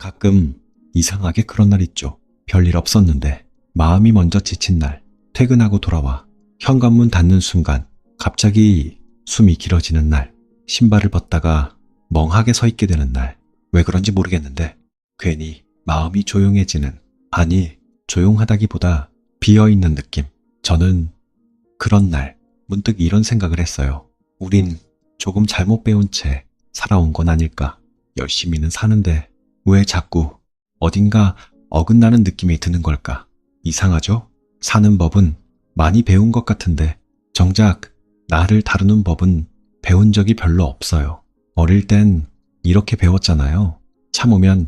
가끔 이상하게 그런 날 있죠. 별일 없었는데 마음이 먼저 지친 날, 퇴근하고 돌아와 현관문 닫는 순간 갑자기 숨이 길어지는 날, 신발을 벗다가 멍하게 서 있게 되는 날, 왜 그런지 모르겠는데 괜히 마음이 조용해지는, 아니 조용하다기보다 비어있는 느낌. 저는 그런 날 문득 이런 생각을 했어요. 우린 조금 잘못 배운 채 살아온 건 아닐까. 열심히는 사는데 왜 자꾸 어딘가 어긋나는 느낌이 드는 걸까? 이상하죠? 사는 법은 많이 배운 것 같은데 정작 나를 다루는 법은 배운 적이 별로 없어요. 어릴 땐 이렇게 배웠잖아요. 참으면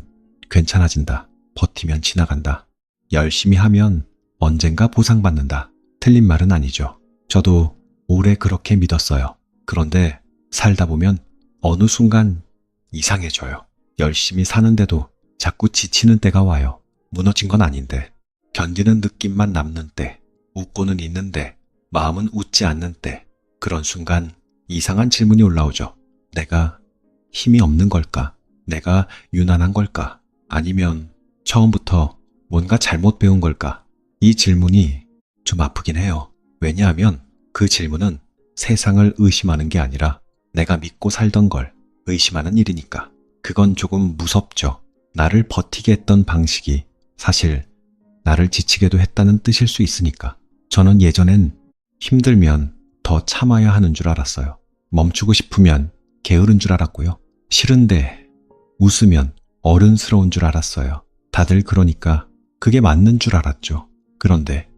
괜찮아진다. 버티면 지나간다. 열심히 하면 언젠가 보상받는다. 틀린 말은 아니죠. 저도 오래 그렇게 믿었어요. 그런데 살다 보면 어느 순간 이상해져요. 열심히 사는데도 자꾸 지치는 때가 와요. 무너진 건 아닌데 견디는 느낌만 남는 때, 웃고는 있는데 마음은 웃지 않는 때, 그런 순간 이상한 질문이 올라오죠. 내가 힘이 없는 걸까? 내가 유난한 걸까? 아니면 처음부터 뭔가 잘못 배운 걸까? 이 질문이 좀 아프긴 해요. 왜냐하면 그 질문은 세상을 의심하는 게 아니라 내가 믿고 살던 걸 의심하는 일이니까. 그건 조금 무섭죠. 나를 버티게 했던 방식이 사실 나를 지치게도 했다는 뜻일 수 있으니까. 저는 예전엔 힘들면 더 참아야 하는 줄 알았어요. 멈추고 싶으면 게으른 줄 알았고요. 싫은데 웃으면 어른스러운 줄 알았어요. 다들 그러니까 그게 맞는 줄 알았죠. 그런데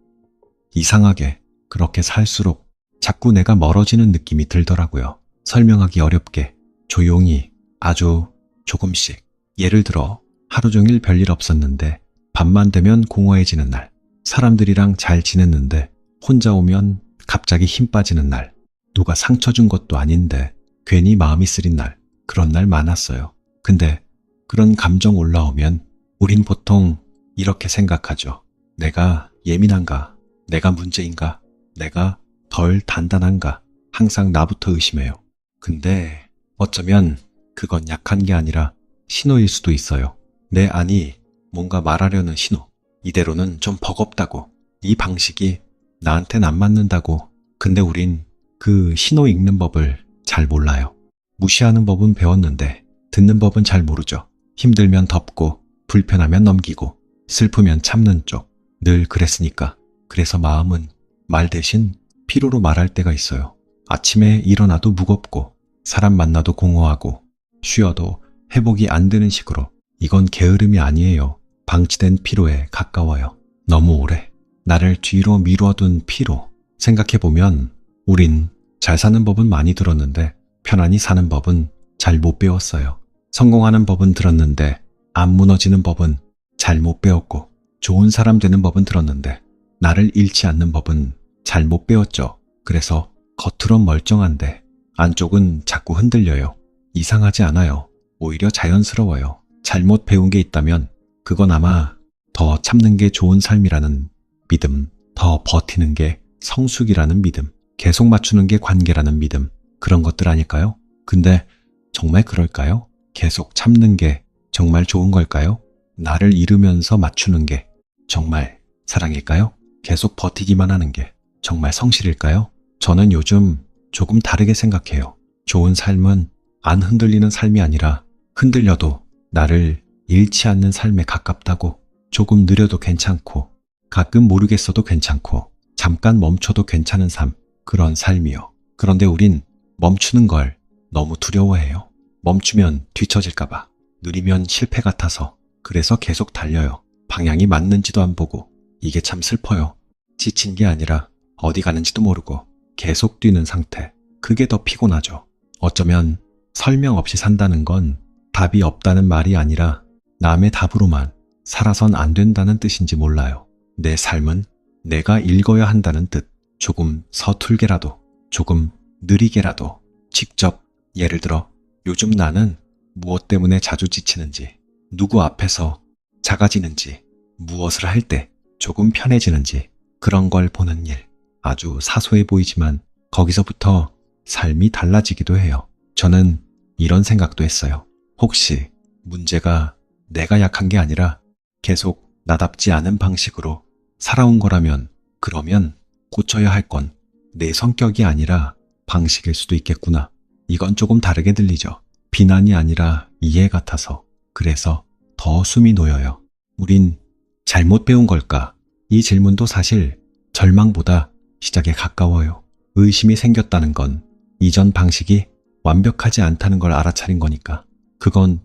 이상하게 그렇게 살수록 자꾸 내가 멀어지는 느낌이 들더라고요. 설명하기 어렵게 조용히, 아주 조금씩. 예를 들어 하루 종일 별일 없었는데 밤만 되면 공허해지는 날, 사람들이랑 잘 지냈는데 혼자 오면 갑자기 힘 빠지는 날, 누가 상처 준 것도 아닌데 괜히 마음이 쓰린 날, 그런 날 많았어요. 근데 그런 감정 올라오면 우린 보통 이렇게 생각하죠. 내가 예민한가? 내가 문제인가? 내가 덜 단단한가? 항상 나부터 의심해요. 근데 어쩌면 그건 약한 게 아니라 신호일 수도 있어요. 내 안이 뭔가 말하려는 신호. 이대로는 좀 버겁다고. 이 방식이 나한텐 안 맞는다고. 근데 우린 그 신호 읽는 법을 잘 몰라요. 무시하는 법은 배웠는데 듣는 법은 잘 모르죠. 힘들면 덮고 불편하면 넘기고 슬프면 참는 쪽. 늘 그랬으니까. 그래서 마음은 말 대신 피로로 말할 때가 있어요. 아침에 일어나도 무겁고 사람 만나도 공허하고 쉬어도 회복이 안 되는 식으로. 이건 게으름이 아니에요. 방치된 피로에 가까워요. 너무 오래 나를 뒤로 미뤄둔 피로. 생각해보면 우린 잘 사는 법은 많이 들었는데 편안히 사는 법은 잘 못 배웠어요. 성공하는 법은 들었는데 안 무너지는 법은 잘 못 배웠고, 좋은 사람 되는 법은 들었는데 나를 잃지 않는 법은 잘 못 배웠죠. 그래서 겉으론 멀쩡한데 안쪽은 자꾸 흔들려요. 이상하지 않아요. 오히려 자연스러워요. 잘못 배운 게 있다면 그건 아마 더 참는 게 좋은 삶이라는 믿음, 더 버티는 게 성숙이라는 믿음, 계속 맞추는 게 관계라는 믿음, 그런 것들 아닐까요? 근데 정말 그럴까요? 계속 참는 게 정말 좋은 걸까요? 나를 잃으면서 맞추는 게 정말 사랑일까요? 계속 버티기만 하는 게 정말 성실일까요? 저는 요즘 조금 다르게 생각해요. 좋은 삶은 안 흔들리는 삶이 아니라 흔들려도 나를 잃지 않는 삶에 가깝다고. 조금 느려도 괜찮고 가끔 모르겠어도 괜찮고 잠깐 멈춰도 괜찮은 삶, 그런 삶이요. 그런데 우린 멈추는 걸 너무 두려워해요. 멈추면 뒤처질까봐, 느리면 실패 같아서. 그래서 계속 달려요. 방향이 맞는지도 안 보고. 이게 참 슬퍼요. 지친 게 아니라 어디 가는지도 모르고 계속 뛰는 상태. 그게 더 피곤하죠. 어쩌면 설명 없이 산다는 건 답이 없다는 말이 아니라 남의 답으로만 살아선 안 된다는 뜻인지 몰라요. 내 삶은 내가 읽어야 한다는 뜻. 조금 서툴게라도, 조금 느리게라도 직접. 예를 들어 요즘 나는 무엇 때문에 자주 지치는지, 누구 앞에서 작아지는지, 무엇을 할 때 조금 편해지는지, 그런 걸 보는 일. 아주 사소해 보이지만 거기서부터 삶이 달라지기도 해요. 저는 이런 생각도 했어요. 혹시 문제가 내가 약한 게 아니라 계속 나답지 않은 방식으로 살아온 거라면 그러면 고쳐야 할 건 내 성격이 아니라 방식일 수도 있겠구나. 이건 조금 다르게 들리죠. 비난이 아니라 이해 같아서. 그래서 더 숨이 놓여요. 우린 잘못 배운 걸까? 이 질문도 사실 절망보다 시작에 가까워요. 의심이 생겼다는 건 이전 방식이 완벽하지 않다는 걸 알아차린 거니까. 그건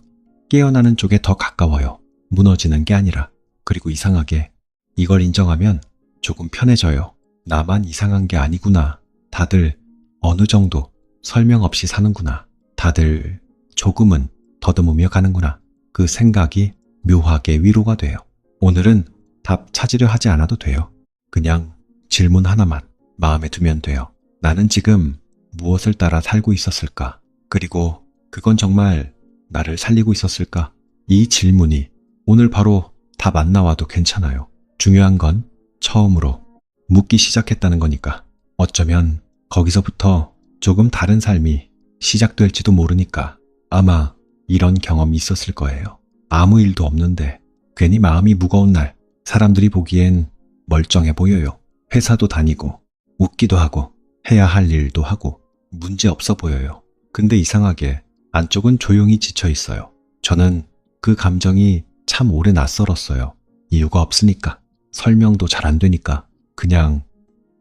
깨어나는 쪽에 더 가까워요. 무너지는 게 아니라. 그리고 이상하게 이걸 인정하면 조금 편해져요. 나만 이상한 게 아니구나. 다들 어느 정도 설명 없이 사는구나. 다들 조금은 더듬으며 가는구나. 그 생각이 묘하게 위로가 돼요. 오늘은 답 찾으려 하지 않아도 돼요. 그냥 질문 하나만 마음에 두면 돼요. 나는 지금 무엇을 따라 살고 있었을까? 그리고 그건 정말 나를 살리고 있었을까? 이 질문이 오늘 바로 답 안 나와도 괜찮아요. 중요한 건 처음으로 묻기 시작했다는 거니까. 어쩌면 거기서부터 조금 다른 삶이 시작될지도 모르니까. 아마 이런 경험이 있었을 거예요. 아무 일도 없는데 괜히 마음이 무거운 날, 사람들이 보기엔 멀쩡해 보여요. 회사도 다니고 웃기도 하고 해야 할 일도 하고 문제 없어 보여요. 근데 이상하게 안쪽은 조용히 지쳐 있어요. 저는 그 감정이 참 오래 낯설었어요. 이유가 없으니까. 설명도 잘 안 되니까. 그냥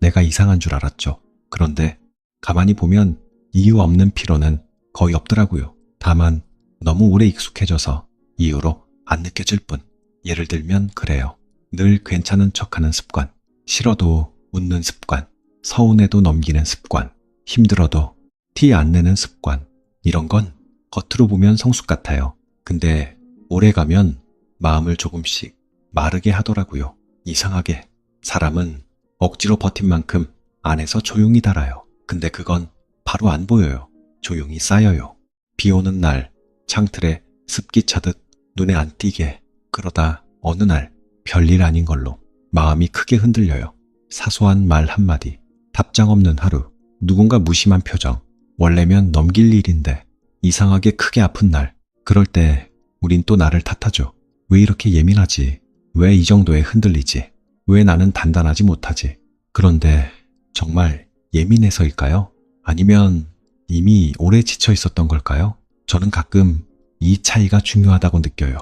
내가 이상한 줄 알았죠. 그런데 가만히 보면 이유 없는 피로는 거의 없더라고요. 다만 너무 오래 익숙해져서 이유로 안 느껴질 뿐. 예를 들면 그래요. 늘 괜찮은 척하는 습관, 싫어도 웃는 습관, 서운해도 넘기는 습관, 힘들어도 티 안 내는 습관. 이런 건 겉으로 보면 성숙 같아요. 근데 오래 가면 마음을 조금씩 마르게 하더라고요. 이상하게 사람은 억지로 버틴 만큼 안에서 조용히 달아요. 근데 그건 바로 안 보여요. 조용히 쌓여요. 비 오는 날 창틀에 습기 차듯 눈에 안 띄게. 그러다 어느 날 별일 아닌 걸로 마음이 크게 흔들려요. 사소한 말 한마디, 답장 없는 하루, 누군가 무심한 표정. 원래면 넘길 일인데 이상하게 크게 아픈 날. 그럴 때 우린 또 나를 탓하죠. 왜 이렇게 예민하지? 왜 이 정도에 흔들리지? 왜 나는 단단하지 못하지? 그런데 정말 예민해서일까요? 아니면 이미 오래 지쳐 있었던 걸까요? 저는 가끔 이 차이가 중요하다고 느껴요.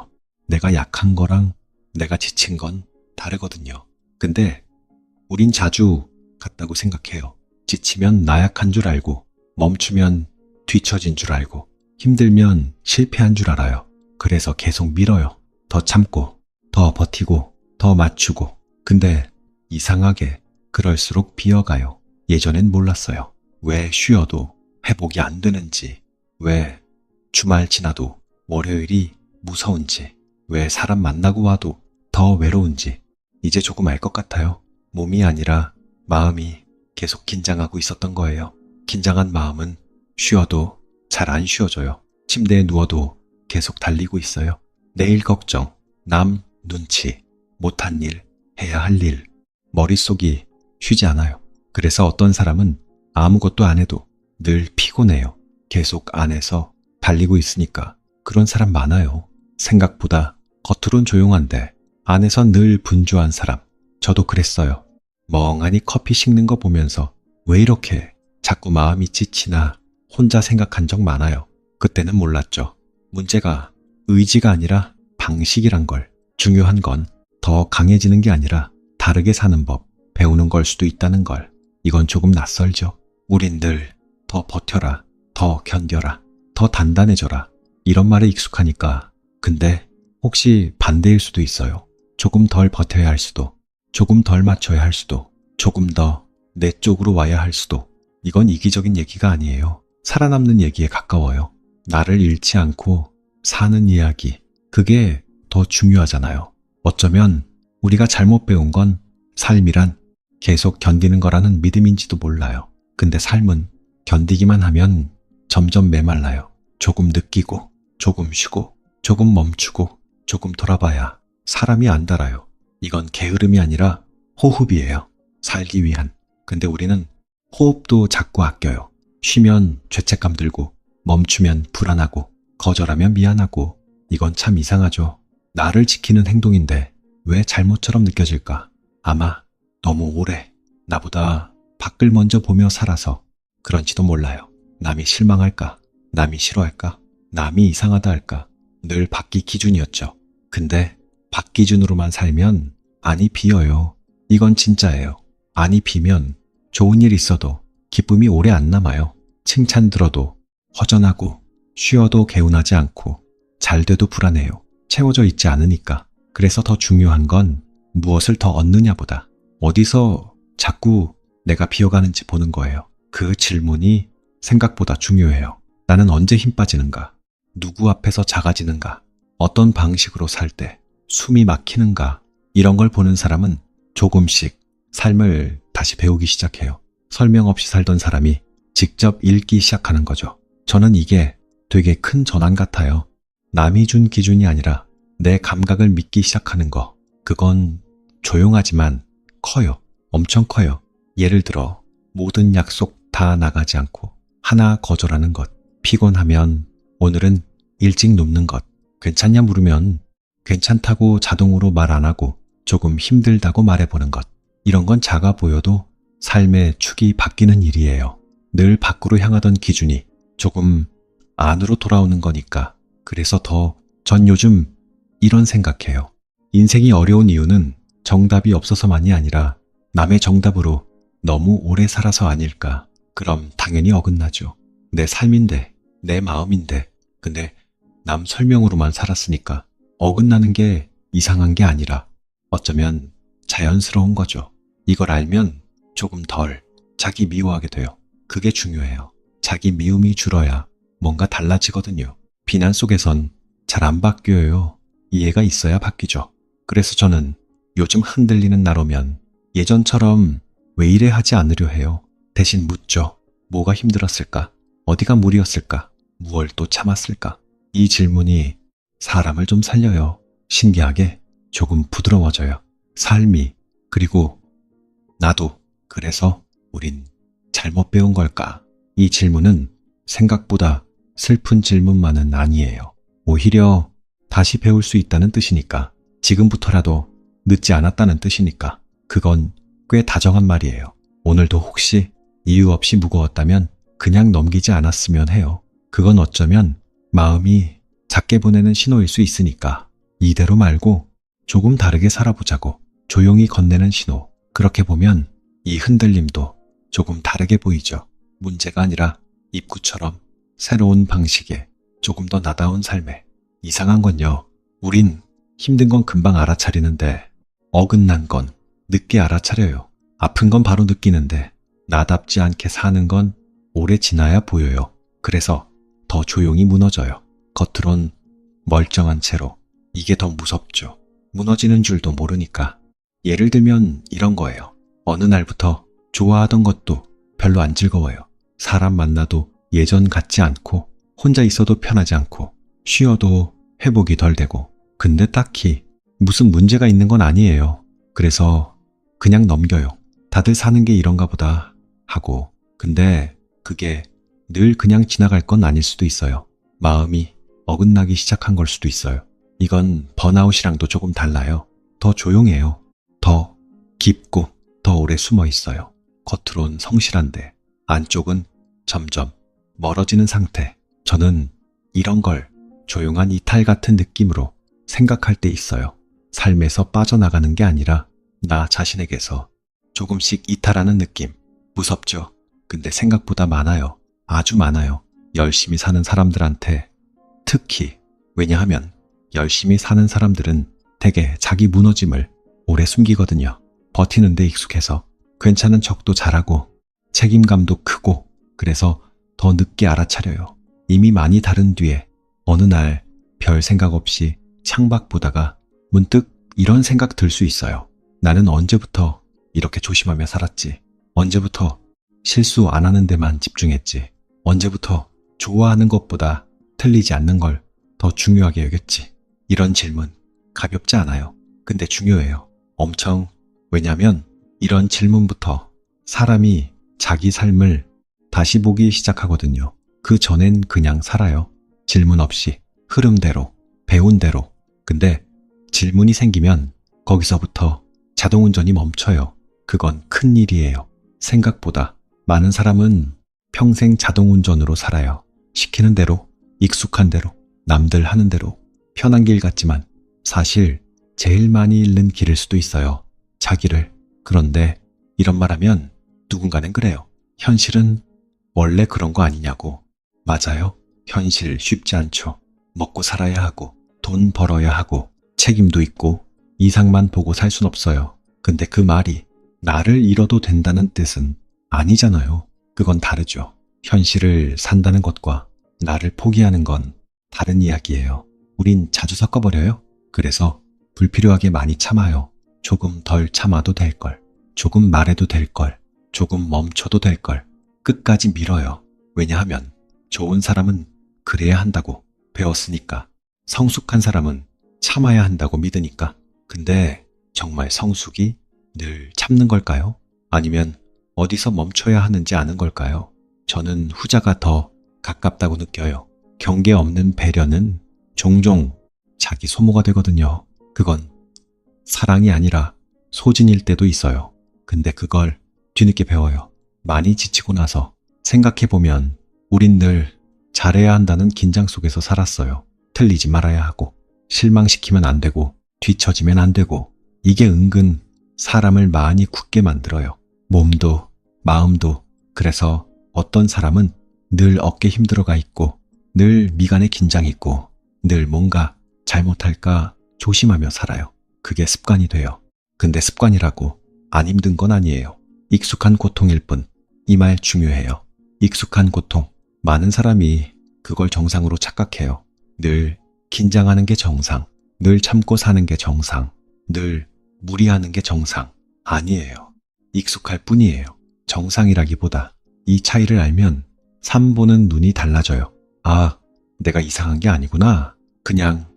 내가 약한 거랑 내가 지친 건 다르거든요. 근데 우린 자주 같다고 생각해요. 지치면 나약한 줄 알고, 멈추면 뒤처진 줄 알고, 힘들면 실패한 줄 알아요. 그래서 계속 밀어요. 더 참고, 더 버티고, 더 맞추고. 근데 이상하게 그럴수록 비어가요. 예전엔 몰랐어요. 왜 쉬어도 회복이 안 되는지, 왜 주말 지나도 월요일이 무서운지, 왜 사람 만나고 와도 더 외로운지. 이제 조금 알 것 같아요. 몸이 아니라 마음이 계속 긴장하고 있었던 거예요. 긴장한 마음은 쉬어도 잘 안 쉬어져요. 침대에 누워도 계속 달리고 있어요. 내일 걱정, 남 눈치, 못한 일, 해야 할 일. 머릿속이 쉬지 않아요. 그래서 어떤 사람은 아무것도 안 해도 늘 피곤해요. 계속 안에서 달리고 있으니까. 그런 사람 많아요. 생각보다 겉으론 조용한데 안에선 늘 분주한 사람. 저도 그랬어요. 멍하니 커피 식는 거 보면서 왜 이렇게 자꾸 마음이 지치나 혼자 생각한 적 많아요. 그때는 몰랐죠. 문제가 의지가 아니라 방식이란 걸. 중요한 건 더 강해지는 게 아니라 다르게 사는 법, 배우는 걸 수도 있다는 걸. 이건 조금 낯설죠. 우린 늘 더 버텨라, 더 견뎌라, 더 단단해져라. 이런 말에 익숙하니까. 근데 혹시 반대일 수도 있어요. 조금 덜 버텨야 할 수도, 조금 덜 맞춰야 할 수도, 조금 더 내 쪽으로 와야 할 수도. 이건 이기적인 얘기가 아니에요. 살아남는 얘기에 가까워요. 나를 잃지 않고 사는 이야기. 그게 더 중요하잖아요. 어쩌면 우리가 잘못 배운 건 삶이란 계속 견디는 거라는 믿음인지도 몰라요. 근데 삶은 견디기만 하면 점점 메말라요. 조금 느끼고, 조금 쉬고, 조금 멈추고, 조금 돌아봐야 사람이 안 달아요. 이건 게으름이 아니라 호흡이에요. 살기 위한. 근데 우리는 호흡도 자꾸 아껴요. 쉬면 죄책감 들고, 멈추면 불안하고, 거절하면 미안하고. 이건 참 이상하죠. 나를 지키는 행동인데 왜 잘못처럼 느껴질까? 아마 너무 오래 나보다 밖을 먼저 보며 살아서 그런지도 몰라요. 남이 실망할까? 남이 싫어할까? 남이 이상하다 할까? 늘 받기 기준이었죠. 근데 받 기준으로만 살면 안이 비어요. 이건 진짜예요. 안이 비면 좋은 일 있어도 기쁨이 오래 안 남아요. 칭찬 들어도 허전하고 쉬어도 개운하지 않고 잘 돼도 불안해요. 채워져 있지 않으니까. 그래서 더 중요한 건 무엇을 더 얻느냐보다 어디서 자꾸 내가 비어가는지 보는 거예요. 그 질문이 생각보다 중요해요. 나는 언제 힘 빠지는가? 누구 앞에서 작아지는가? 어떤 방식으로 살 때 숨이 막히는가? 이런 걸 보는 사람은 조금씩 삶을 다시 배우기 시작해요. 설명 없이 살던 사람이 직접 읽기 시작하는 거죠. 저는 이게 되게 큰 전환 같아요. 남이 준 기준이 아니라 내 감각을 믿기 시작하는 거. 그건 조용하지만 커요. 엄청 커요. 예를 들어 모든 약속 다 나가지 않고 하나 거절하는 것. 피곤하면 오늘은 일찍 눕는 것. 괜찮냐 물으면 괜찮다고 자동으로 말 안 하고 조금 힘들다고 말해보는 것. 이런 건 작아 보여도 삶의 축이 바뀌는 일이에요. 늘 밖으로 향하던 기준이 조금 안으로 돌아오는 거니까. 그래서 전 요즘 이런 생각해요. 인생이 어려운 이유는 정답이 없어서만이 아니라 남의 정답으로 너무 오래 살아서 아닐까. 그럼 당연히 어긋나죠. 내 삶인데, 내 마음인데, 근데 남 설명으로만 살았으니까 어긋나는 게 이상한 게 아니라 어쩌면 자연스러운 거죠. 이걸 알면 조금 덜 자기 미워하게 돼요. 그게 중요해요. 자기 미움이 줄어야 뭔가 달라지거든요. 비난 속에선 잘 안 바뀌어요. 이해가 있어야 바뀌죠. 그래서 저는 요즘 흔들리는 날 오면 예전처럼 왜 이래 하지 않으려 해요. 대신 묻죠. 뭐가 힘들었을까? 어디가 무리였을까? 무얼 또 참았을까? 이 질문이 사람을 좀 살려요. 신기하게 조금 부드러워져요. 삶이, 그리고 나도. 그래서 우린 잘못 배운 걸까? 이 질문은 생각보다 슬픈 질문만은 아니에요. 오히려 다시 배울 수 있다는 뜻이니까. 지금부터라도 늦지 않았다는 뜻이니까. 그건 꽤 다정한 말이에요. 오늘도 혹시 이유 없이 무거웠다면 그냥 넘기지 않았으면 해요. 그건 어쩌면 마음이 작게 보내는 신호일 수 있으니까. 이대로 말고 조금 다르게 살아보자고 조용히 건네는 신호. 그렇게 보면 이 흔들림도 조금 다르게 보이죠. 문제가 아니라 입구처럼 새로운 방식의 조금 더 나다운 삶에. 이상한 건요. 우린 힘든 건 금방 알아차리는데 어긋난 건 늦게 알아차려요. 아픈 건 바로 느끼는데 나답지 않게 사는 건 오래 지나야 보여요. 그래서 더 조용히 무너져요. 겉으론 멀쩡한 채로. 이게 더 무섭죠. 무너지는 줄도 모르니까. 예를 들면 이런 거예요. 어느 날부터 좋아하던 것도 별로 안 즐거워요. 사람 만나도 예전 같지 않고 혼자 있어도 편하지 않고 쉬어도 회복이 덜 되고. 근데 딱히 무슨 문제가 있는 건 아니에요. 그래서 그냥 넘겨요. 다들 사는 게 이런가 보다 하고. 근데 그게 늘 그냥 지나갈 건 아닐 수도 있어요. 마음이 어긋나기 시작한 걸 수도 있어요. 이건 번아웃이랑도 조금 달라요. 더 조용해요. 더 깊고 더 오래 숨어 있어요. 겉으론 성실한데 안쪽은 점점 멀어지는 상태. 저는 이런 걸 조용한 이탈 같은 느낌으로 생각할 때 있어요. 삶에서 빠져나가는 게 아니라 나 자신에게서 조금씩 이탈하는 느낌. 무섭죠? 근데 생각보다 많아요. 아주 많아요. 열심히 사는 사람들한테 특히. 왜냐하면 열심히 사는 사람들은 되게 자기 무너짐을 오래 숨기거든요. 버티는 데 익숙해서 괜찮은 척도 잘하고 책임감도 크고. 그래서 더 늦게 알아차려요. 이미 많이 다른 뒤에 어느 날 별 생각 없이 창밖 보다가 문득 이런 생각 들 수 있어요. 나는 언제부터 이렇게 조심하며 살았지? 언제부터 실수 안 하는 데만 집중했지? 언제부터 좋아하는 것보다 틀리지 않는 걸 더 중요하게 여겼지? 이런 질문 가볍지 않아요. 근데 중요해요. 엄청. 왜냐면 이런 질문부터 사람이 자기 삶을 다시 보기 시작하거든요. 그 전엔 그냥 살아요. 질문 없이 흐름대로, 배운 대로. 근데 질문이 생기면 거기서부터 자동운전이 멈춰요. 그건 큰일이에요. 생각보다 많은 사람은 평생 자동운전으로 살아요. 시키는 대로, 익숙한 대로, 남들 하는 대로 편한 길 같지만 사실 제일 많이 잃는 길일 수도 있어요. 자기를. 그런데 이런 말하면 누군가는 그래요. 현실은 원래 그런 거 아니냐고. 맞아요. 현실 쉽지 않죠. 먹고 살아야 하고 돈 벌어야 하고 책임도 있고 이상만 보고 살 순 없어요. 근데 그 말이 나를 잃어도 된다는 뜻은 아니잖아요. 그건 다르죠. 현실을 산다는 것과 나를 포기하는 건 다른 이야기예요. 우린 자주 섞어버려요. 그래서 불필요하게 많이 참아요. 조금 덜 참아도 될 걸. 조금 말해도 될 걸. 조금 멈춰도 될 걸. 끝까지 밀어요. 왜냐하면 좋은 사람은 그래야 한다고 배웠으니까. 성숙한 사람은 참아야 한다고 믿으니까. 근데 정말 성숙이 늘 참는 걸까요? 아니면 어디서 멈춰야 하는지 아는 걸까요? 저는 후자가 더 가깝다고 느껴요. 경계 없는 배려는 종종 자기 소모가 되거든요. 그건 사랑이 아니라 소진일 때도 있어요. 근데 그걸 뒤늦게 배워요. 많이 지치고 나서 생각해보면 우린 늘 잘해야 한다는 긴장 속에서 살았어요. 틀리지 말아야 하고 실망시키면 안 되고 뒤처지면 안 되고 이게 은근 사람을 많이 굳게 만들어요. 몸도 마음도. 그래서 어떤 사람은 늘 어깨 힘들어가 있고 늘 미간에 긴장이 있고 늘 뭔가 잘못할까 조심하며 살아요. 그게 습관이 돼요. 근데 습관이라고 안 힘든 건 아니에요. 익숙한 고통일 뿐. 이 말 중요해요. 익숙한 고통. 많은 사람이 그걸 정상으로 착각해요. 늘 긴장하는 게 정상. 늘 참고 사는 게 정상. 늘 무리하는 게 정상. 아니에요. 익숙할 뿐이에요. 정상이라기보다 이 차이를 알면 삶 보는 눈이 달라져요. 아, 내가 이상한 게 아니구나. 그냥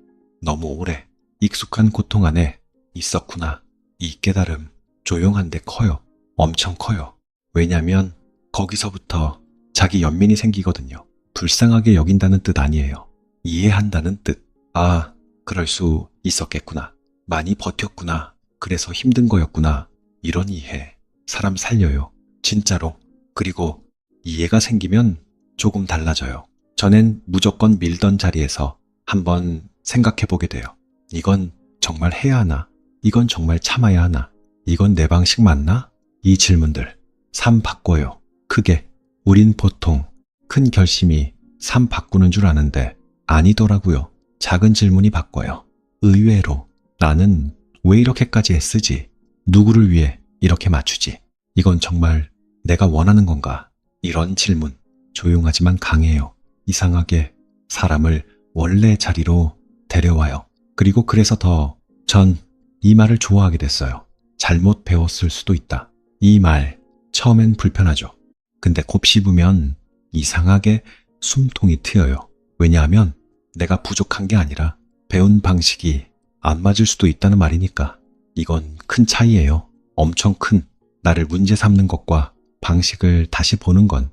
너무 오래 익숙한 고통 안에 있었구나. 이 깨달음 조용한데 커요. 엄청 커요. 왜냐면 거기서부터 자기 연민이 생기거든요. 불쌍하게 여긴다는 뜻 아니에요. 이해한다는 뜻. 아, 그럴 수 있었겠구나. 많이 버텼구나. 그래서 힘든 거였구나. 이런 이해. 사람 살려요. 진짜로. 그리고 이해가 생기면 조금 달라져요. 전엔 무조건 밀던 자리에서 한번 생각해보게 돼요. 이건 정말 해야 하나? 이건 정말 참아야 하나? 이건 내 방식 맞나? 이 질문들. 삶 바꿔요. 크게. 우린 보통 큰 결심이 삶 바꾸는 줄 아는데 아니더라고요. 작은 질문이 바꿔요. 의외로 나는 왜 이렇게까지 애쓰지? 누구를 위해 이렇게 맞추지? 이건 정말 내가 원하는 건가? 이런 질문. 조용하지만 강해요. 이상하게 사람을 원래 자리로 데려와요. 그리고 그래서 더 전 이 말을 좋아하게 됐어요. 잘못 배웠을 수도 있다. 이 말 처음엔 불편하죠. 근데 곱씹으면 이상하게 숨통이 트여요. 왜냐하면 내가 부족한 게 아니라 배운 방식이 안 맞을 수도 있다는 말이니까. 이건 큰 차이예요. 엄청 큰. 나를 문제 삼는 것과 방식을 다시 보는 건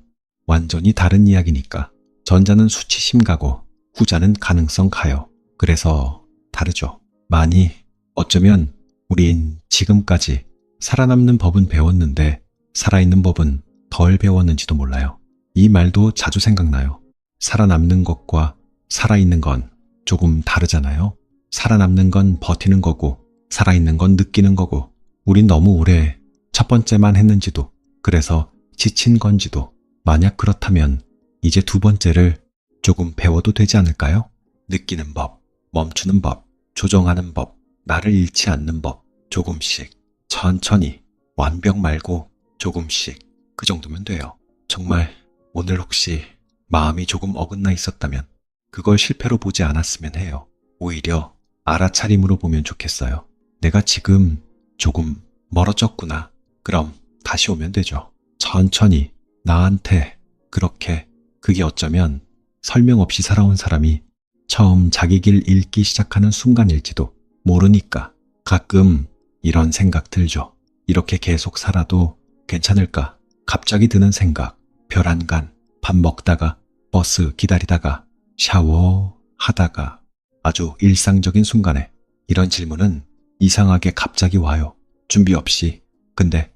완전히 다른 이야기니까. 전자는 수치심 가고 후자는 가능성 가요. 그래서 다르죠. 많이. 어쩌면 우린 지금까지 살아남는 법은 배웠는데 살아있는 법은 덜 배웠는지도 몰라요. 이 말도 자주 생각나요. 살아남는 것과 살아있는 건 조금 다르잖아요. 살아남는 건 버티는 거고 살아있는 건 느끼는 거고 우린 너무 오래 첫 번째만 했는지도 그래서 지친 건지도 만약 그렇다면 이제 두 번째를 조금 배워도 되지 않을까요? 느끼는 법, 멈추는 법, 조정하는 법, 나를 잃지 않는 법, 조금씩, 천천히, 완벽 말고 조금씩, 그 정도면 돼요. 정말 오늘 혹시 마음이 조금 어긋나 있었다면 그걸 실패로 보지 않았으면 해요. 오히려 알아차림으로 보면 좋겠어요. 내가 지금 조금 멀어졌구나. 그럼 다시 오면 되죠. 천천히 나한테 그렇게. 그게 어쩌면 설명 없이 살아온 사람이 처음 자기 길 읽기 시작하는 순간일지도 모르니까. 가끔 이런 생각 들죠. 이렇게 계속 살아도 괜찮을까? 갑자기 드는 생각. 별 안간, 밥 먹다가, 버스 기다리다가, 샤워하다가 아주 일상적인 순간에 이런 질문은 이상하게 갑자기 와요. 준비 없이. 근데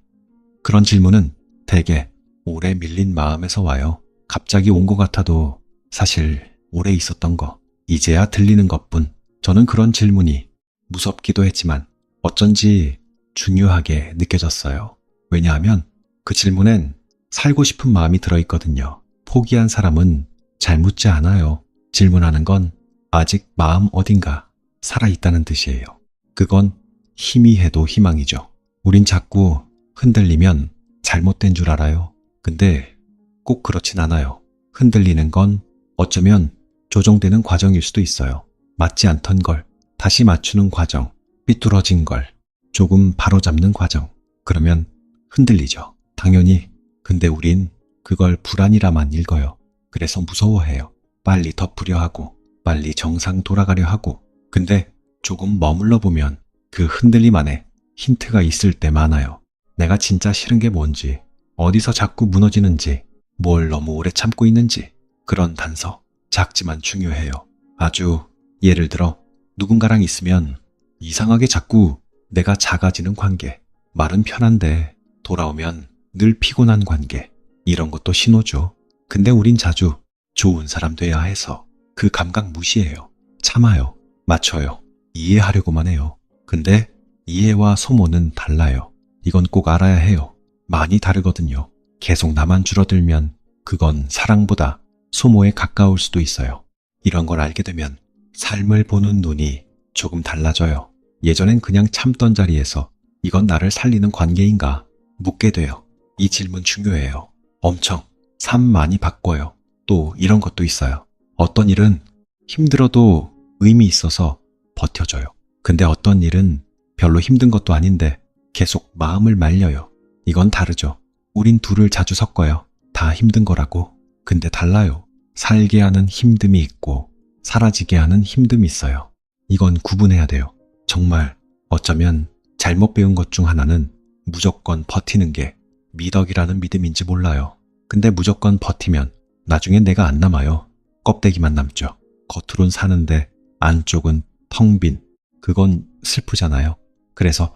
그런 질문은 되게 오래 밀린 마음에서 와요. 갑자기 온 것 같아도 사실 오래 있었던 거, 이제야 들리는 것뿐. 저는 그런 질문이 무섭기도 했지만 어쩐지 중요하게 느껴졌어요. 왜냐하면 그 질문엔 살고 싶은 마음이 들어있거든요. 포기한 사람은 잘 묻지 않아요. 질문하는 건 아직 마음 어딘가 살아있다는 뜻이에요. 그건 희미해도 희망이죠. 우린 자꾸 흔들리면 잘못된 줄 알아요. 근데 꼭 그렇진 않아요. 흔들리는 건 어쩌면 조정되는 과정일 수도 있어요. 맞지 않던 걸 다시 맞추는 과정, 삐뚤어진 걸 조금 바로잡는 과정. 그러면 흔들리죠. 당연히. 근데 우린 그걸 불안이라만 읽어요. 그래서 무서워해요. 빨리 덮으려 하고, 빨리 정상 돌아가려 하고. 근데 조금 머물러 보면 그 흔들림 안에 힌트가 있을 때 많아요. 내가 진짜 싫은 게 뭔지, 어디서 자꾸 무너지는지, 뭘 너무 오래 참고 있는지. 그런 단서, 작지만 중요해요. 아주 예를 들어 누군가랑 있으면 이상하게 자꾸 내가 작아지는 관계, 말은 편한데 돌아오면 늘 피곤한 관계, 이런 것도 신호죠. 근데 우린 자주 좋은 사람 돼야 해서 그 감각 무시해요. 참아요. 맞춰요. 이해하려고만 해요. 근데 이해와 소모는 달라요. 이건 꼭 알아야 해요. 많이 다르거든요. 계속 나만 줄어들면 그건 사랑보다 소모에 가까울 수도 있어요. 이런 걸 알게 되면 삶을 보는 눈이 조금 달라져요. 예전엔 그냥 참던 자리에서 이건 나를 살리는 관계인가 묻게 돼요. 이 질문 중요해요. 엄청 삶 많이 바꿔요. 또 이런 것도 있어요. 어떤 일은 힘들어도 의미 있어서 버텨줘요. 근데 어떤 일은 별로 힘든 것도 아닌데 계속 마음을 말려요. 이건 다르죠. 우린 둘을 자주 섞어요. 다 힘든 거라고. 근데 달라요. 살게 하는 힘듦이 있고 사라지게 하는 힘듦이 있어요. 이건 구분해야 돼요. 정말 어쩌면 잘못 배운 것 중 하나는 무조건 버티는 게 미덕이라는 믿음인지 몰라요. 근데 무조건 버티면 나중엔 내가 안 남아요. 껍데기만 남죠. 겉으론 사는데 안쪽은 텅 빈. 그건 슬프잖아요. 그래서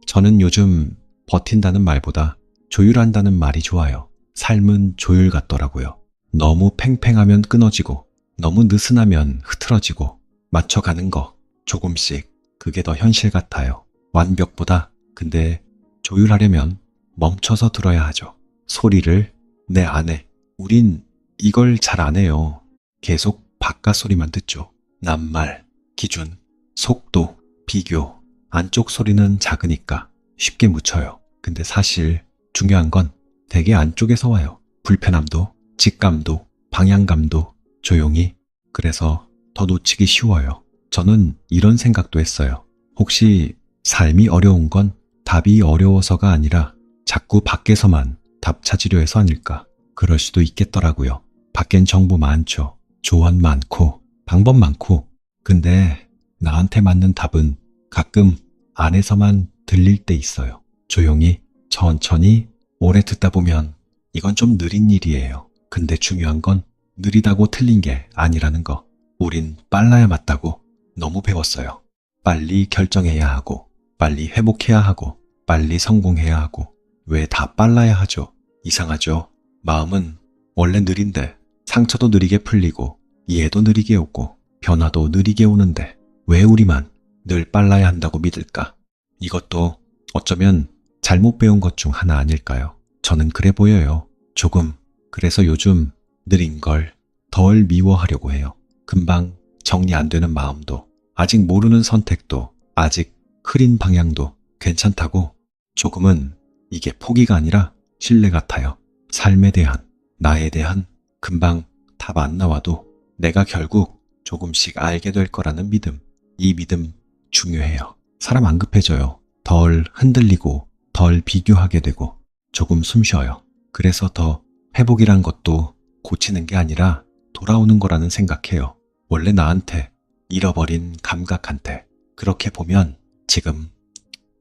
저는 요즘 버틴다는 말보다 조율한다는 말이 좋아요. 삶은 조율 같더라고요. 너무 팽팽하면 끊어지고 너무 느슨하면 흐트러지고 맞춰가는 거 조금씩, 그게 더 현실 같아요. 완벽보다. 근데 조율하려면 멈춰서 들어야 하죠. 소리를 내 안에. 우린 이걸 잘 안 해요. 계속 바깥 소리만 듣죠. 낱말, 기준, 속도, 비교. 안쪽 소리는 작으니까 쉽게 묻혀요. 근데 사실 중요한 건 되게 안쪽에서 와요. 불편함도, 직감도, 방향감도 조용히. 그래서 더 놓치기 쉬워요. 저는 이런 생각도 했어요. 혹시 삶이 어려운 건 답이 어려워서가 아니라 자꾸 밖에서만 답 찾으려 해서 아닐까? 그럴 수도 있겠더라고요. 밖엔 정보 많죠. 조언 많고 방법 많고. 근데 나한테 맞는 답은 가끔 안에서만 들릴 때 있어요. 조용히, 천천히, 오래 듣다 보면 이건 좀 느린 일이에요. 근데 중요한 건 느리다고 틀린 게 아니라는 거. 우린 빨라야 맞다고 너무 배웠어요. 빨리 결정해야 하고, 빨리 회복해야 하고, 빨리 성공해야 하고. 왜 다 빨라야 하죠? 이상하죠? 마음은 원래 느린데 상처도 느리게 풀리고 이해도 느리게 오고 변화도 느리게 오는데 왜 우리만 늘 빨라야 한다고 믿을까? 이것도 어쩌면 잘못 배운 것 중 하나 아닐까요? 저는 그래 보여요. 조금. 그래서 요즘 느린 걸 덜 미워하려고 해요. 금방 정리 안 되는 마음도, 아직 모르는 선택도, 아직 흐린 방향도 괜찮다고. 조금은 이게 포기가 아니라 신뢰 같아요. 삶에 대한, 나에 대한. 금방 답 안 나와도 내가 결국 조금씩 알게 될 거라는 믿음. 이 믿음 중요해요. 사람 안 급해져요. 덜 흔들리고 덜 비교하게 되고 조금 숨 쉬어요. 그래서 더 회복이란 것도 고치는 게 아니라 돌아오는 거라는 생각해요. 원래 나한테, 잃어버린 감각한테. 그렇게 보면 지금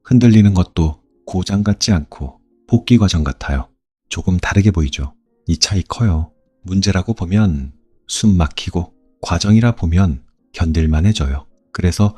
흔들리는 것도 고장 같지 않고 복귀 과정 같아요. 조금 다르게 보이죠? 이 차이 커요. 문제라고 보면 숨 막히고 과정이라 보면 견딜만해져요. 그래서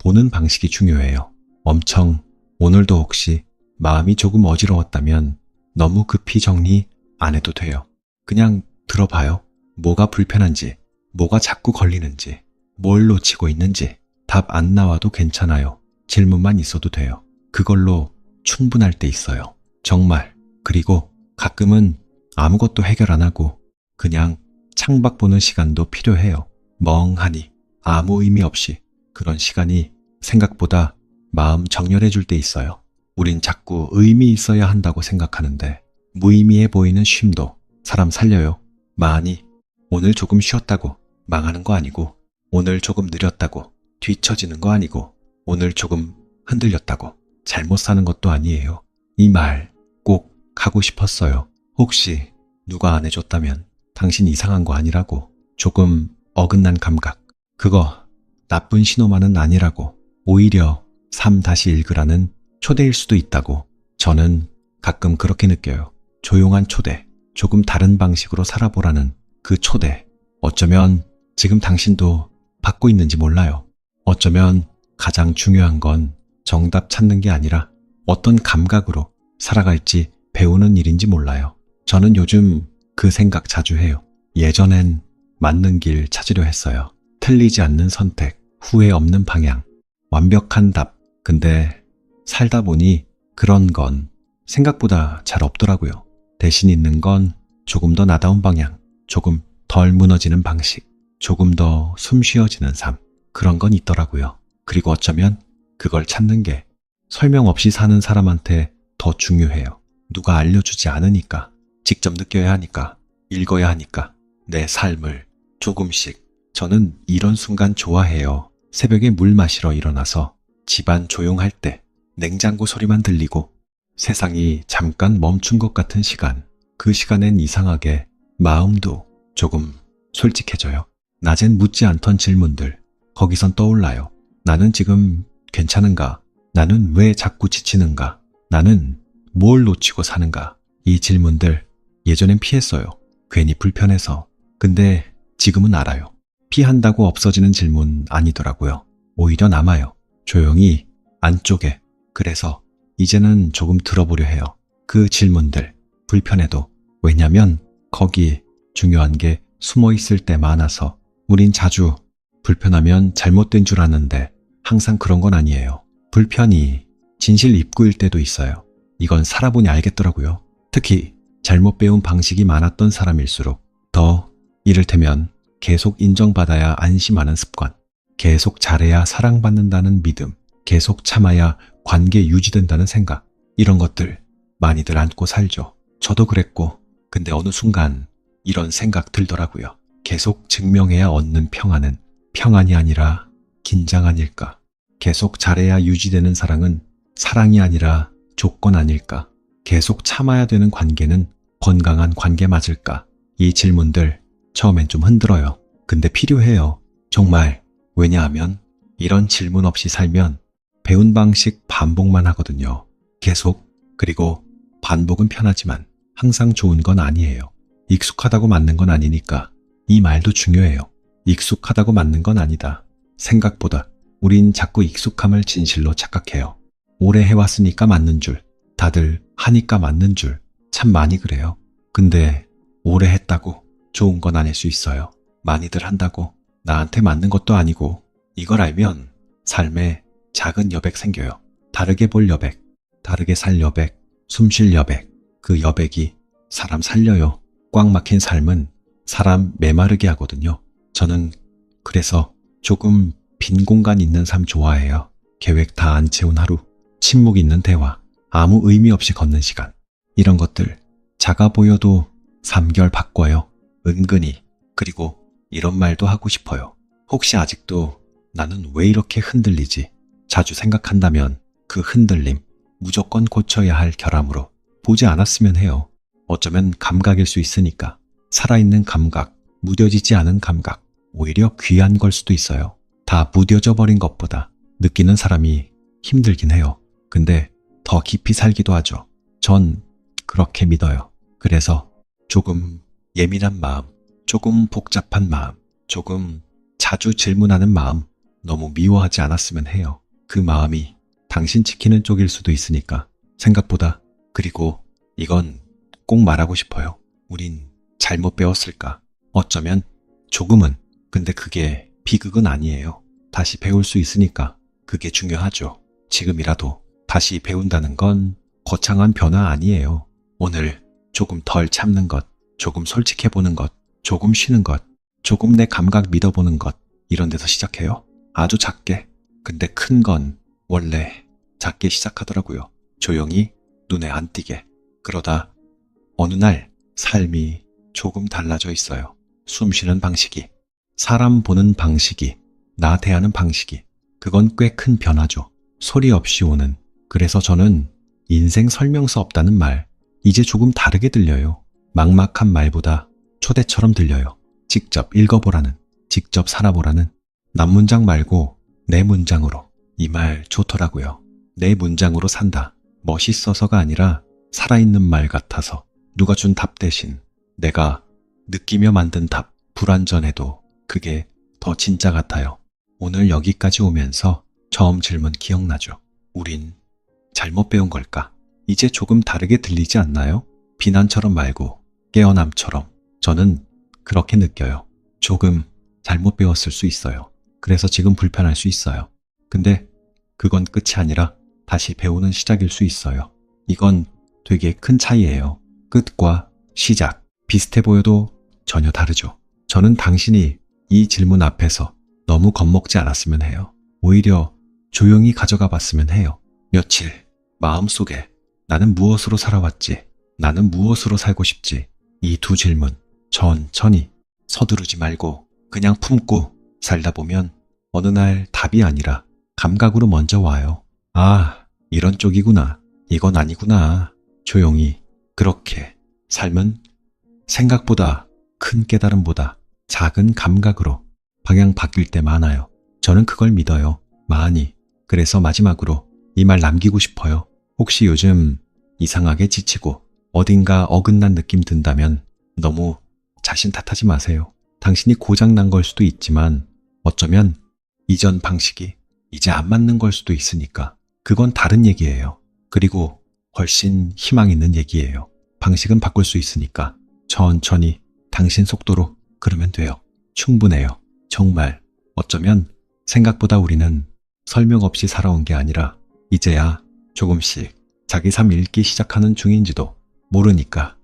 보는 방식이 중요해요. 엄청 오늘도 혹시 마음이 조금 어지러웠다면 너무 급히 정리 안 해도 돼요. 그냥 들어봐요. 뭐가 불편한지, 뭐가 자꾸 걸리는지, 뭘 놓치고 있는지 답 안 나와도 괜찮아요. 질문만 있어도 돼요. 그걸로 충분할 때 있어요. 정말. 그리고 가끔은 아무것도 해결 안 하고 그냥 창밖 보는 시간도 필요해요. 멍하니 아무 의미 없이 그런 시간이 생각보다 마음 정렬해 줄 때 있어요. 우린 자꾸 의미 있어야 한다고 생각하는데 무의미해 보이는 쉼도 사람 살려요. 많이 오늘 조금 쉬었다고 망하는 거 아니고, 오늘 조금 느렸다고 뒤처지는 거 아니고, 오늘 조금 흔들렸다고 잘못 사는 것도 아니에요. 이 말 꼭 하고 싶었어요. 혹시 누가 안 해줬다면 당신 이상한 거 아니라고, 조금 어긋난 감각, 그거 나쁜 신호만은 아니라고, 오히려 삶 다시 읽으라는 초대일 수도 있다고. 저는 가끔 그렇게 느껴요. 조용한 초대, 조금 다른 방식으로 살아보라는 그 초대. 어쩌면 지금 당신도 받고 있는지 몰라요. 어쩌면 가장 중요한 건 정답 찾는 게 아니라 어떤 감각으로 살아갈지 배우는 일인지 몰라요. 저는 요즘 그 생각 자주 해요. 예전엔 맞는 길 찾으려 했어요. 틀리지 않는 선택, 후회 없는 방향, 완벽한 답. 근데 살다 보니 그런 건 생각보다 잘 없더라고요. 대신 있는 건 조금 더 나다운 방향, 조금 덜 무너지는 방식, 조금 더 숨 쉬어지는 삶, 그런 건 있더라고요. 그리고 어쩌면 그걸 찾는 게 설명 없이 사는 사람한테 더 중요해요. 누가 알려주지 않으니까, 직접 느껴야 하니까, 읽어야 하니까 내 삶을 조금씩. 저는 이런 순간 좋아해요. 새벽에 물 마시러 일어나서 집안 조용할 때 냉장고 소리만 들리고 세상이 잠깐 멈춘 것 같은 시간. 그 시간엔 이상하게 마음도 조금 솔직해져요. 낮엔 묻지 않던 질문들, 거기선 떠올라요. 나는 지금 괜찮은가? 나는 왜 자꾸 지치는가? 나는 뭘 놓치고 사는가? 이 질문들 예전엔 피했어요. 괜히 불편해서. 근데 지금은 알아요. 피한다고 없어지는 질문 아니더라고요. 오히려 남아요. 조용히 안쪽에. 그래서 이제는 조금 들어보려 해요. 그 질문들. 불편해도. 왜냐면 거기 중요한 게 숨어 있을 때 많아서. 우린 자주 불편하면 잘못된 줄 아는데 항상 그런 건 아니에요. 불편이 진실 입구일 때도 있어요. 이건 살아보니 알겠더라고요. 특히 잘못 배운 방식이 많았던 사람일수록 더, 이를테면 계속 인정받아야 안심하는 습관, 계속 잘해야 사랑받는다는 믿음, 계속 참아야 관계 유지된다는 생각, 이런 것들 많이들 안고 살죠. 저도 그랬고, 근데 어느 순간 이런 생각 들더라고요. 계속 증명해야 얻는 평안은 평안이 아니라 긴장 아닐까? 계속 잘해야 유지되는 사랑은 사랑이 아니라 조건 아닐까? 계속 참아야 되는 관계는 건강한 관계 맞을까? 이 질문들 처음엔 좀 흔들어요. 근데 필요해요. 정말. 왜냐하면 이런 질문 없이 살면 배운 방식 반복만 하거든요. 계속. 그리고 반복은 편하지만 항상 좋은 건 아니에요. 익숙하다고 맞는 건 아니니까. 이 말도 중요해요. 익숙하다고 맞는 건 아니다. 생각보다 우린 자꾸 익숙함을 진실로 착각해요. 오래 해왔으니까 맞는 줄, 다들 하니까 맞는 줄, 참 많이 그래요. 근데 오래 했다고 좋은 건 아닐 수 있어요. 많이들 한다고 나한테 맞는 것도 아니고. 이걸 알면 삶에 작은 여백 생겨요. 다르게 볼 여백, 다르게 살 여백, 숨 쉴 여백. 그 여백이 사람 살려요. 꽉 막힌 삶은 사람 메마르게 하거든요. 저는 그래서 조금 빈 공간 있는 삶 좋아해요. 계획 다 안 채운 하루, 침묵 있는 대화, 아무 의미 없이 걷는 시간. 이런 것들 작아 보여도 3개월 바꿔요. 은근히. 그리고 이런 말도 하고 싶어요. 혹시 아직도 나는 왜 이렇게 흔들리지? 자주 생각한다면 그 흔들림 무조건 고쳐야 할 결함으로 보지 않았으면 해요. 어쩌면 감각일 수 있으니까. 살아있는 감각, 무뎌지지 않은 감각, 오히려 귀한 걸 수도 있어요. 다 무뎌져 버린 것보다 느끼는 사람이 힘들긴 해요. 근데 더 깊이 살기도 하죠. 전 그렇게 믿어요. 그래서 조금 예민한 마음, 조금 복잡한 마음, 조금 자주 질문하는 마음, 너무 미워하지 않았으면 해요. 그 마음이 당신 지키는 쪽일 수도 있으니까. 생각보다. 그리고 이건 꼭 말하고 싶어요. 우린 잘못 배웠을까? 어쩌면 조금은. 근데 그게 비극은 아니에요. 다시 배울 수 있으니까. 그게 중요하죠. 지금이라도 다시 배운다는 건 거창한 변화 아니에요. 오늘 조금 덜 참는 것, 조금 솔직해보는 것, 조금 쉬는 것, 조금 내 감각 믿어보는 것, 이런 데서 시작해요. 아주 작게. 근데 큰 건 원래 작게 시작하더라고요. 조용히 눈에 안 띄게. 그러다 어느 날 삶이 조금 달라져 있어요. 숨 쉬는 방식이, 사람 보는 방식이, 나 대하는 방식이. 그건 꽤 큰 변화죠. 소리 없이 오는. 그래서 저는 인생 설명서 없다는 말, 이제 조금 다르게 들려요. 막막한 말보다 초대처럼 들려요. 직접 읽어보라는, 직접 살아보라는. 남 문장 말고 내 문장으로. 이 말 좋더라고요. 내 문장으로 산다. 멋있어서가 아니라 살아있는 말 같아서. 누가 준 답 대신 내가 느끼며 만든 답. 불완전해도 그게 더 진짜 같아요. 오늘 여기까지 오면서 처음 질문 기억나죠? 우린 잘못 배운 걸까? 이제 조금 다르게 들리지 않나요? 비난처럼 말고 깨어남처럼. 저는 그렇게 느껴요. 조금 잘못 배웠을 수 있어요. 그래서 지금 불편할 수 있어요. 근데 그건 끝이 아니라 다시 배우는 시작일 수 있어요. 이건 되게 큰 차이예요. 끝과 시작. 비슷해 보여도 전혀 다르죠. 저는 당신이 이 질문 앞에서 너무 겁먹지 않았으면 해요. 오히려 조용히 가져가 봤으면 해요. 며칠 마음속에 나는 무엇으로 살아왔지? 나는 무엇으로 살고 싶지? 이 두 질문 천천히 서두르지 말고 그냥 품고 살다 보면 어느 날 답이 아니라 감각으로 먼저 와요. 아, 이런 쪽이구나. 이건 아니구나. 조용히. 그렇게 삶은 생각보다 큰 깨달음보다 작은 감각으로 방향 바뀔 때 많아요. 저는 그걸 믿어요. 많이. 그래서 마지막으로 이 말 남기고 싶어요. 혹시 요즘 이상하게 지치고 어딘가 어긋난 느낌 든다면 너무 자신 탓하지 마세요. 당신이 고장난 걸 수도 있지만 어쩌면 이전 방식이 이제 안 맞는 걸 수도 있으니까 그건 다른 얘기예요. 그리고 훨씬 희망 있는 얘기예요. 방식은 바꿀 수 있으니까 천천히 당신 속도로 그러면 돼요. 충분해요. 정말 어쩌면 생각보다 우리는 설명 없이 살아온 게 아니라 이제야 조금씩 자기 삶 읽기 시작하는 중인지도 모르니까.